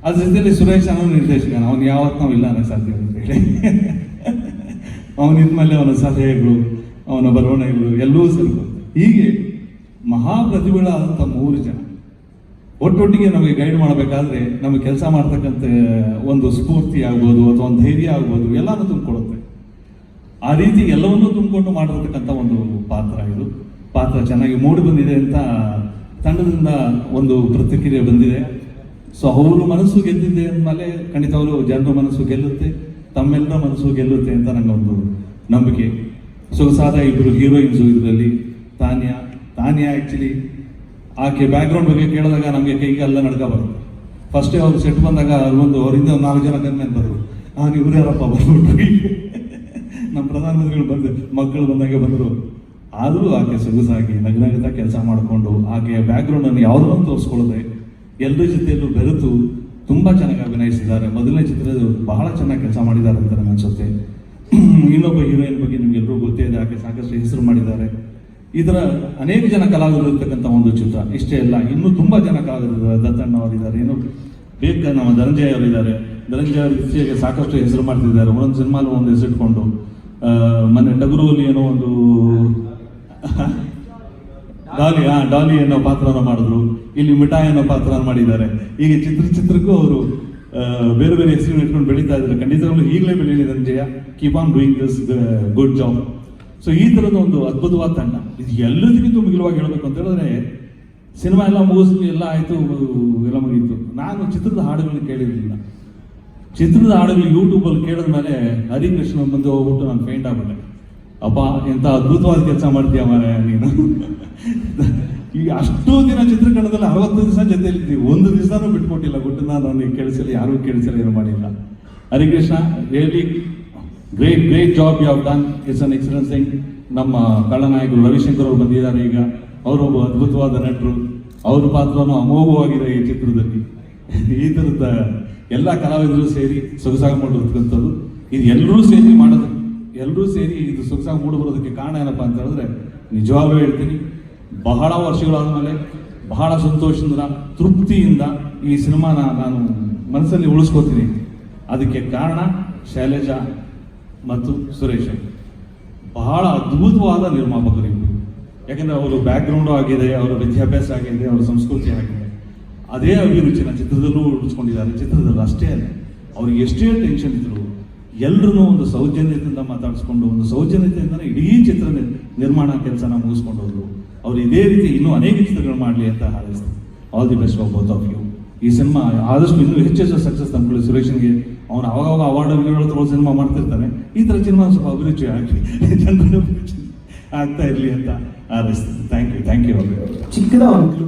ಅದ್ರ ಜೊತೆಲಿ ಸುರೇಶ್ ಅನ್ನೋ ನಿರ್ದೇಶಕ, ಅವನು ಯಾವತ್ತು ನಾವು ಇಲ್ಲ ಅನ್ನೋಕ್ಕೆ ಸಾಧ್ಯ ಅಂತ ಹೇಳಿ ಅವನಿದ್ಮೇಲೆ ಅವನ ಸಲಹೆಗಳು, ಅವನ ಬರವಣಿಗೆಗಳು ಎಲ್ಲವೂ ಸೇರ್ಕೊಂಡು ಹೀಗೆ ಮಹಾಪ್ರತಿಭೆಗಳಾದಂಥ 3 ಜನ ಒಟ್ಟೊಟ್ಟಿಗೆ ನಮಗೆ ಗೈಡ್ ಮಾಡಬೇಕಾದ್ರೆ ನಮಗೆ ಕೆಲಸ ಮಾಡ್ತಕ್ಕಂಥ ಒಂದು ಸ್ಫೂರ್ತಿ ಆಗ್ಬೋದು ಅಥವಾ ಒಂದು ಧೈರ್ಯ ಆಗ್ಬೋದು ಎಲ್ಲನೂ ತುಂಬಿಕೊಡುತ್ತೆ. ಆ ರೀತಿ ಎಲ್ಲವನ್ನೂ ತುಂಬಿಕೊಂಡು ಮಾಡಿರ್ತಕ್ಕಂಥ ಒಂದು ಪಾತ್ರ ಇದು. ಪಾತ್ರ ಚೆನ್ನಾಗಿ ಮೂಡಿ ಬಂದಿದೆ ಅಂತ ತಂಡದಿಂದ ಒಂದು ಪ್ರತಿಕ್ರಿಯೆ ಬಂದಿದೆ. ಸೊ ಅವರು ಮನಸ್ಸು ಗೆದ್ದಿದೆ ಅಂದಮೇಲೆ ಖಂಡಿತವಾಗ್ಲೂ ಜನರ ಮನಸ್ಸು ಗೆಲ್ಲುತ್ತೆ, ತಮ್ಮೆಲ್ಲರ ಮನಸ್ಸು ಗೆಲ್ಲುತ್ತೆ ಅಂತ ನನಗೊಂದು ನಂಬಿಕೆ. ಸೊಗಸಾದ ಇಬ್ಬರು ಹೀರೋಯಿನ್ಸು ಇದರಲ್ಲಿ. ತಾನ್ಯಾ ಆ್ಯಕ್ಚುಲಿ ಆಕೆ ಬ್ಯಾಕ್ಗ್ರೌಂಡ್ ಬಗ್ಗೆ ಕೇಳಿದಾಗ ನಮಗೆ ಕೈಗೆಲ್ಲ ನಡ್ಕ ಬರುತ್ತೆ. ಫಸ್ಟೇ ಅವ್ರು ಸೆಟ್ ಬಂದಾಗ ಅವರಿಂದ 4 ಜನ ಗನ್ಮೇಲೆ ಬಂದರು. ನೀವು ಯಾರಪ್ಪ ಬರ್ಬಿಟ್ರಿ, ನಮ್ಮ ಪ್ರಧಾನಮಂತ್ರಿಗಳು ಬಂದು ಮಕ್ಕಳು ಬಂದಾಗ ಬಂದರು. ಆದರೂ ಆಕೆ ಸೊಗಸಾಗಿ ನಗನಗತ ಕೆಲಸ ಮಾಡಿಕೊಂಡು ಆಕೆಯ ಬ್ಯಾಕ್ಗ್ರೌಂಡನ್ನು ಯಾವುದನ್ನು ತೋರಿಸ್ಕೊಳ್ಳದೆ ಎಲ್ಲರ ಜೊತೆಯಲ್ಲೂ ಬೆರೆತು ತುಂಬ ಚೆನ್ನಾಗಿ ಅಭಿನಯಿಸಿದ್ದಾರೆ. ಮೊದಲನೇ ಚಿತ್ರದ ಬಹಳ ಚೆನ್ನಾಗಿ ಕೆಲಸ ಮಾಡಿದ್ದಾರೆ ಅಂತ ನನಗೆ ಅನಿಸುತ್ತೆ. ಇನ್ನೊಬ್ಬ ಹೀರೋಯಿನ್ ಬಗ್ಗೆ ನಿಮಗೆಲ್ಲರೂ ಗೊತ್ತೇ ಇದೆ, ಆಕೆ ಸಾಕಷ್ಟು ಹೆಸರು ಮಾಡಿದ್ದಾರೆ. ಈ ಥರ ಅನೇಕ ಜನ ಕಲಾವಿದರು ಇರ್ತಕ್ಕಂಥ ಒಂದು ಚಿತ್ರ. ಇಷ್ಟೇ ಅಲ್ಲ, ಇನ್ನೂ ತುಂಬ ಜನ ಕಲಾವಿದರು, ದತ್ತಣ್ಣ ಅವರಿದ್ದಾರೆ, ಇನ್ನು ನಮ್ಮ ಧನಂಜಯ ಅವರಿದ್ದಾರೆ. ಧನಂಜಯ ಅವರು ಇತ್ತೀಚೆಗೆ ಸಾಕಷ್ಟು ಹೆಸರು ಮಾಡ್ತಿದ್ದಾರೆ. ಒಂದೊಂದು ಸಿನಿಮಾಲು ಒಂದು ಹೆಸರಿಟ್ಕೊಂಡು ಮೊನ್ನೆ ಟಗರುವಲ್ಲಿ ಏನೋ ಒಂದು ಡಾಲಿ ಅನ್ನೋ ಪಾತ್ರನ ಮಾಡಿದ್ರು, ಇಲ್ಲಿ ಮಿಠಾಯಿ ಅನ್ನೋ ಪಾತ್ರನ ಮಾಡಿದ್ದಾರೆ. ಹೀಗೆ ಚಿತ್ರಕ್ಕೂ ಅವರು ಬೇರೆ ಬೇರೆ ಹೆಸರು ಇಟ್ಕೊಂಡು ಬೆಳೀತಾ ಇದ್ದಾರೆ. ಖಂಡಿತವಾಗ್ಲೂ ಈಗಲೇ ಬೆಳೀಲಿ Dhananjaya, keep on doing this good job. So ಈ ಥರದ ಒಂದು ಅದ್ಭುತವಾದ ತಂಡ. ಇದು ಎಲ್ಲದಕ್ಕಿಂತ ಮಿಗಿಲವಾಗಿ ಹೇಳಬೇಕು ಅಂತ ಹೇಳಿದ್ರೆ, ಸಿನಿಮಾ ಎಲ್ಲ ಮುಗಿಸ್ಲಿ, ಎಲ್ಲ ಆಯಿತು, ಎಲ್ಲ ಮುಗೀತು. ನಾನು ಚಿತ್ರದ ಹಾಡುಗಳನ್ನ ಕೇಳಿರಲಿಲ್ಲ. ಚಿತ್ರದ ಹಾಡುಗಳು ಯೂಟ್ಯೂಬಲ್ಲಿ ಕೇಳಿದ ಮೇಲೆ ಹರಿಕೃಷ್ಣ ಮುಂದೆ ಹೋಗ್ಬಿಟ್ಟು ನಾನು ಫೇಂಟ್ ಆಗ್ಬಿಟ್ಟೆ. ಅಪ್ಪ ಎಂಥ ಅದ್ಭುತವಾದ ಕೆಲಸ ಮಾಡ್ತೀಯ ಮಾರೆ ನೀನು. ಈಗ ಅಷ್ಟು ದಿನ ಚಿತ್ರೀಕರಣದಲ್ಲಿ 60 ದಿವಸ ಜೊತೆಯಲ್ಲಿದ್ದೀವಿ, ಒಂದು ದಿವಸನೂ ಬಿಟ್ಕೊಟ್ಟಿಲ್ಲ. ಗುಟ್ಟನ್ನ ನನಗೆ ಕೇಳಿಸಲಿ, ಯಾರೂ ಕೇಳಿಸಲಿ, ಏನು ಮಾಡಿಲ್ಲ. Harikrishna really great job you have done. It's an excellent thing. ನಮ್ಮ ಕಳ್ಳನಾಯಕರು ರವಿಶಂಕರ್ ಅವರು ಬಂದಿದ್ದಾರೆ ಈಗ. ಅವರೊಬ್ಬ ಅದ್ಭುತವಾದ ನಟರು, ಅವ್ರ ಪಾತ್ರನೂ ಅಮೋಘವಾಗಿದೆ ಈ ಚಿತ್ರದಲ್ಲಿ. ಈ ಥರದ ಎಲ್ಲ ಕಲಾವಿದರು ಸೇರಿ ಸೊಗಸಾಗಿ ಮಾಡಿರ್ತಕ್ಕಂಥದ್ದು. ಇದು ಎಲ್ಲರೂ ಸೇರಿ ಇದು ಸೊಗಸಾಗಿ ಮೂಡಿ ಬರೋದಕ್ಕೆ ಕಾರಣ ಏನಪ್ಪ ಅಂತ ಹೇಳಿದ್ರೆ, ನಿಜವಾಗ್ಲೂ ಹೇಳ್ತೀನಿ, ಬಹಳ ವರ್ಷಗಳಾದಮೇಲೆ ಬಹಳ ಸಂತೋಷದಿಂದ ತೃಪ್ತಿಯಿಂದ ಈ ಸಿನಿಮಾನ ನಾನು ಮನಸ್ಸಲ್ಲಿ ಉಳಿಸ್ಕೋತೀನಿ. ಅದಕ್ಕೆ ಕಾರಣ ಶೈಲಜಾ ಮತ್ತು ಸುರೇಶ್. ಬಹಳ ಅದ್ಭುತವಾದ ನಿರ್ಮಾಪಕರು ಇವರು. ಯಾಕಂದರೆ ಅವರು ಬ್ಯಾಕ್ಗ್ರೌಂಡು ಆಗಿದೆ, ಅವರ ವಿದ್ಯಾಭ್ಯಾಸ ಆಗಿದೆ, ಅವರ ಸಂಸ್ಕೃತಿ ಆಗಿದೆ. ಅದೇ ಅಭಿರುಚಿನ ಚಿತ್ರದಲ್ಲೂ ಉಳಿಸ್ಕೊಂಡಿದ್ದಾರೆ. ಚಿತ್ರದಲ್ಲಿ ಅಷ್ಟೇ ಅಲ್ಲ, ಅವ್ರಿಗೆ ಎಷ್ಟೇ ಟೆನ್ಷನ್ ಇದ್ರು ಎಲ್ಲರೂ ಒಂದು ಸೌಜನ್ಯತೆಯಿಂದ ಮಾತಾಡಿಸ್ಕೊಂಡು, ಒಂದು ಸೌಜನ್ಯತೆಯಿಂದನೇ ಇಡೀ ಚಿತ್ರ ನಿರ್ಮಾಣ ಕೆಲಸನ ಮುಗಿಸ್ಕೊಂಡು ಹೋದ್ರು. ಅವ್ರು ಇದೇ ರೀತಿ ಇನ್ನೂ ಅನೇಕ ಚಿತ್ರಗಳು ಮಾಡಲಿ ಅಂತ ಹಾರೈಸ್ತಾರೆ. All the best for both of you. ಈ ಸಿನಿಮಾ ಆದಷ್ಟು ಇನ್ನೂ ಹೆಚ್ಚು ಸಕ್ಸಸ್ ತಂದ್ಕೊಳ್ಳಿ. ಸುರೇಶನ್ಗೆ ಅವನು ಅವಾಗ ಅವಾರ್ಡ್ಗಳು ತಗೊಳ್ಳೋ ಸಿನಿಮಾ ಮಾಡ್ತಿರ್ತಾನೆ. ಈ ಥರ ಸಿನಿಮಾ ಸ್ವಲ್ಪ ಅಭಿರುಚಿ ಆಗಲಿ, ಜನರ ಆಗ್ತಾ ಇರಲಿ ಅಂತ ಹಾರೈಸ್ತೀನಿ. Thank you. ಚಿಕ್ಕದ ಒಂದು